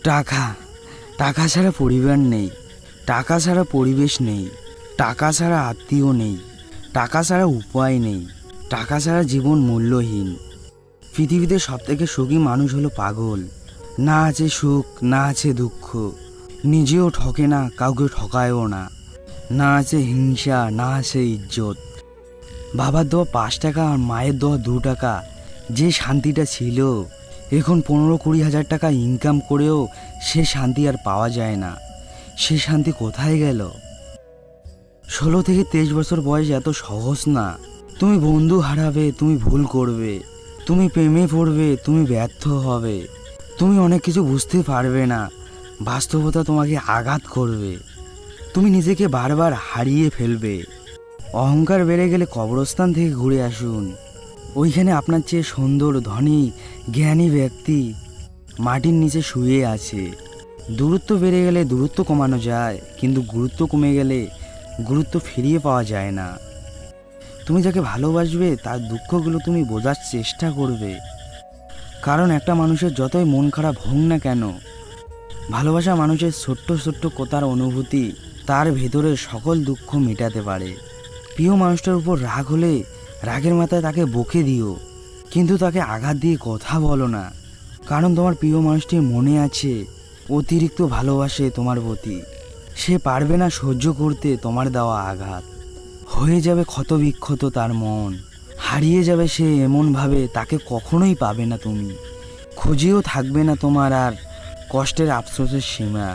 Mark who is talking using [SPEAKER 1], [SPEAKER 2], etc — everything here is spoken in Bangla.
[SPEAKER 1] টাকা, টাকা ছাড়া পরিবার নেই, টাকা ছাড়া পরিবেশ নেই, টাকা ছাড়া আত্মীয় নেই, টাকা ছাড়া উপায় নেই, টাকা ছাড়া জীবন মূল্যহীন। পৃথিবীতে সবথেকে সুখী মানুষ হলো পাগল। না আছে সুখ, না আছে দুঃখ, নিজেও ঠকে না, কাউকে ঠকায়ও না। না আছে হিংসা, না আছে ইজ্জত। বাবার দেওয়া 5 টাকা আর মায়ের দেওয়া 2 টাকা যে শান্তিটা ছিল, এখন 15-20 হাজার টাকা ইনকাম করেও সে শান্তি আর পাওয়া যায় না। সে শান্তি কোথায় গেল? 16 থেকে 23 বছর বয়স এত সহজ না। তুমি বন্ধু হারাবে, তুমি ভুল করবে, তুমি প্রেমে পড়বে, তুমি ব্যর্থ হবে, তুমি অনেক কিছু বুঝতে পারবে না। বাস্তবতা তোমাকে আঘাত করবে, তুমি নিজেকে বারবার হারিয়ে ফেলবে। অহংকার বেড়ে গেলে কবরস্থান থেকে ঘুরে আসুন। ওইখানে আপনার চেয়ে সুন্দর, ধনী, জ্ঞানী ব্যক্তি মাটির নিচে শুয়ে আছে। দূরত্ব বেড়ে গেলে দূরত্ব কমানো যায়, কিন্তু গুরুত্ব কমে গেলে গুরুত্ব ফিরিয়ে পাওয়া যায় না। তুমি যাকে ভালোবাসবে তার দুঃখগুলো তুমি বোঝার চেষ্টা করবে, কারণ একটা মানুষের যতই মন খারাপ হোক না কেন, ভালোবাসা মানুষের ছোট্ট ছোট্ট কথার অনুভূতি তার ভেতরের সকল দুঃখ মেটাতে পারে। প্রিয় মানুষটার উপর রাগ হলে রাগের মাথায় তাকে বকে দিও, কিন্তু তাকে আঘাত দিয়ে কথা বলো না, কারণ তোমার প্রিয় মানুষটির মনে আছে অতিরিক্ত ভালোবাসে তোমার প্রতি। সে পারবে না সহ্য করতে তোমার দেওয়া আঘাত। হয়ে যাবে ক্ষত বিক্ষত তার মন, হারিয়ে যাবে সে এমনভাবে তাকে কখনোই পাবে না তুমি। খুঁজেও থাকবে না তোমার আর কষ্টের আফসোসের সীমা।